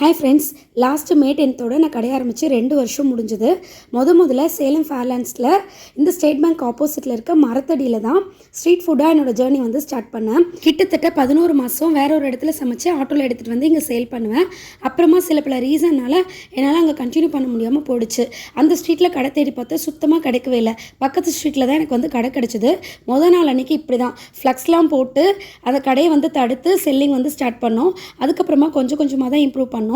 Hi friends, last மே 10th நான் கடை ஆரம்பித்து 2 வருஷம் முடிஞ்சது. முதல்ல சேலம் ஃபேர்லாண்ட்ஸில் இந்த ஸ்டேட் பேங்க் ஆப்போசிட்டில் இருக்க மரத்தடியில் தான் ஸ்ட்ரீட் ஃபுட்டாக என்னோடய ஜேர்னி வந்து ஸ்டார்ட் பண்ணேன். கிட்டத்தட்ட 11 மாதம் வேற ஒரு இடத்துல சமைச்சு ஆட்டோவில் எடுத்துகிட்டு வந்து இங்கே சேல் பண்ணுவேன். அப்புறமா சில பல ரீசன்னால் என்னால் அங்கே கண்டினியூ பண்ண முடியாமல் போயிடுச்சு. அந்த ஸ்ட்ரீட்டில் கடை தேடி பார்த்து சுத்தமாக கிடைக்கவே இல்லை. பக்கத்து ஸ்ட்ரீட்டில் தான் எனக்கு வந்து கடை கிடச்சிது. நாள் அன்றைக்கி இப்படி தான் ஃப்ளக்ஸ்லாம் போட்டு அந்த கடையை வந்து தடுத்து செல்லிங் வந்து ஸ்டார்ட் பண்ணோம். அதுக்கப்புறமா கொஞ்சம் கொஞ்சமாக தான் இம்ப்ரூவ் பண்ணோம்.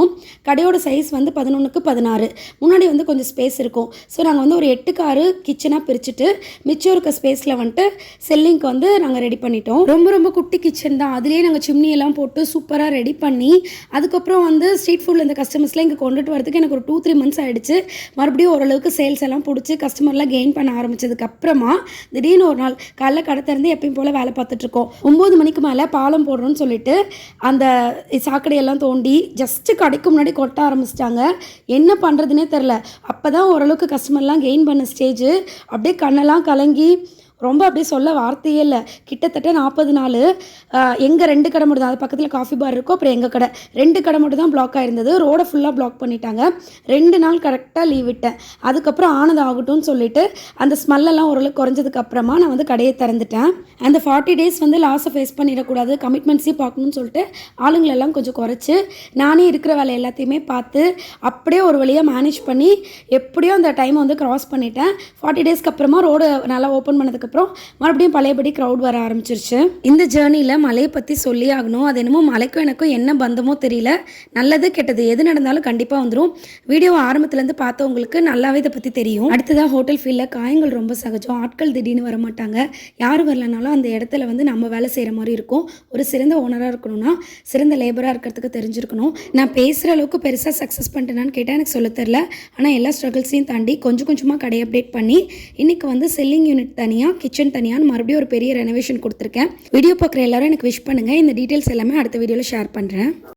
கடையோட சைஸ் வந்து 11க்கு 16. முன்னாடி வந்து கொஞ்சம் ஸ்பேஸ் இருக்கும். ஸோ நாங்கள் வந்து ஒரு 8 காரு கிச்சனாக பிரிச்சுட்டு மிச்சம் இருக்க ஸ்பேஸில் வந்துட்டு செல்லிங்க்கு வந்து நாங்கள் ரெடி பண்ணிட்டோம். ரொம்ப குட்டி கிச்சன் தான். அதுலேயே நாங்கள் சிம்னியெல்லாம் போட்டு சூப்பராக ரெடி பண்ணி அதுக்கப்புறம் வந்து ஸ்ட்ரீட் ஃபுட்டில் இந்த கஸ்டமர்ஸ்லாம் இங்கே கொண்டுட்டு வரதுக்கு எனக்கு ஒரு 2-3 months ஆகிடுச்சு. மறுபடியும் ஓரளவுக்கு சேல்ஸ் எல்லாம் பிடிச்சி கஸ்டமர்லாம் கெயின் பண்ண ஆரம்பித்ததுக்கப்புறமா திடீர்னு ஒரு நாள் காலைல கடை திறந்து எப்பயும் போல் வேலை பார்த்துட்ருக்கோம். 9 மணிக்கு மேலே பாலம் போடுறோன்னு சொல்லிட்டு அந்த சாக்கடையெல்லாம் தோண்டி ஜஸ்ட்டு கடைக்கு முன்னாடி கொட்ட ஆரம்பிச்சிட்டாங்க. என்ன பண்ணுறதுனே தெரில. அப்போ தான் ஓரளவுக்கு கஸ்டமர்லாம் கெயின் பண்ண ஸ்டேஜ். அப்படியே கண்ணெல்லாம் கலங்கி ரொம்ப அப்படியே சொல்ல வார்த்தையே இல்லை. கிட்டத்தட்ட 40 நாள் எங்கள் 2 கடை மட்டும் தான், அது பக்கத்தில் காஃபி பார் இருக்கும், அப்புறம் எங்கள் கடை 2 கடை மட்டும் தான் பிளாக் ஆகிருந்தது. ரோடை ஃபுல்லாக பிளாக் பண்ணிட்டாங்க. 2 நாள் கரெக்டாக லீவ் விட்டேன். அதுக்கப்புறம் ஆனது ஆகட்டும்னு சொல்லிட்டு அந்த ஸ்மெல்லெல்லாம் ஓரளவுக்கு குறைஞ்சதுக்கப்புறமா நான் வந்து கடையை திறந்துட்டேன். அந்த 40 days வந்து லாஸை ஃபேஸ் பண்ணிடக்கூடாது, கமிட்மெண்ட்ஸையும் பார்க்கணும்னு சொல்லிட்டு ஆளுங்களெல்லாம் கொஞ்சம் குறைச்சி நானே இருக்கிற வேலை எல்லாத்தையுமே பார்த்து அப்படியே ஒரு வழியாக மேனேஜ் பண்ணி எப்படியோ அந்த டைமை வந்து க்ராஸ் பண்ணிட்டேன். 40 daysக்கு அப்புறமா ரோடு நல்லா ஓப்பன் பண்ணதுக்கப்புறம் மறுபடியும் பழையபடி க்ரௌட் வர ஆரம்பிச்சிருச்சு. இந்த ஜேர்னியில் மலையை பற்றி சொல்லி ஆகணும். அது என்னமோ மலைக்கும் எனக்கும் என்ன பந்தமோ தெரியல. நல்லது கெட்டது எது நடந்தாலும் கண்டிப்பாக வந்துடும். வீடியோ ஆரம்பத்துலேருந்து பார்த்தவங்களுக்கு நல்லாவே இதை பற்றி தெரியும். அடுத்ததாக ஹோட்டல் ஃபீல்டில் காயங்கள் ரொம்ப சகஜம். ஆட்கள் திடீர்னு வர மாட்டாங்க. யார் வரலனாலும் அந்த இடத்துல வந்து நம்ம வேலை செய்கிற மாதிரி இருக்கும். ஒரு சிறந்த ஓனராக இருக்கணும்னா சிறந்த லேபராக இருக்கிறதுக்கு தெரிஞ்சிருக்கணும். நான் பேசுகிற அளவுக்கு பெருசாக சக்ஸஸ் பண்ணிட்டேனான்னு கேட்டால் எனக்கு சொல்ல தெரில. ஆனால் எல்லா ஸ்ட்ரகிள்ஸையும் தாண்டி கொஞ்சம் கொஞ்சமாக கடை அப்டேட் பண்ணி இன்றைக்கி வந்து செல்லிங் யூனிட் தனியாக கிச்சன் தனியான்னு மறுபடியும் ஒரு பெரிய ரெனோவேஷன் கொடுத்துருக்கேன். வீடியோ பார்க்குற எல்லாரும் எனக்கு விஷ் பண்ணுங்கள். இந்த டீட்டெயில்ஸ் எல்லாமே அடுத்த வீடியோவில் ஷேர் பண்ணுறேன்.